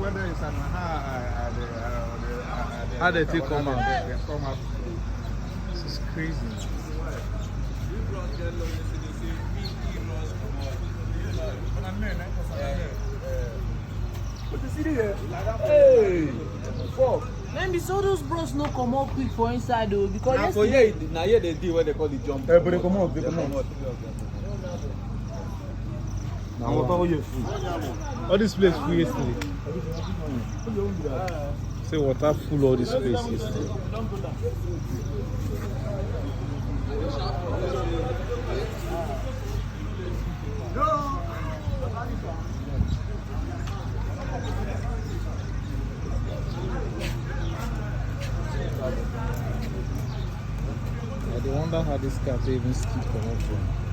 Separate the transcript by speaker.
Speaker 1: whether it's an
Speaker 2: How they take come out?
Speaker 1: Come out.
Speaker 2: This is crazy.
Speaker 3: Hey! Fuck!
Speaker 4: Then be so those bros no come out quick for inside though because
Speaker 3: Now for here, now here they do what they call the jump.
Speaker 5: But they come out, they come out. Now what are you free?
Speaker 2: All this place free yesterday. Say water full all this place yesterday. I wonder how this car even skip from up from.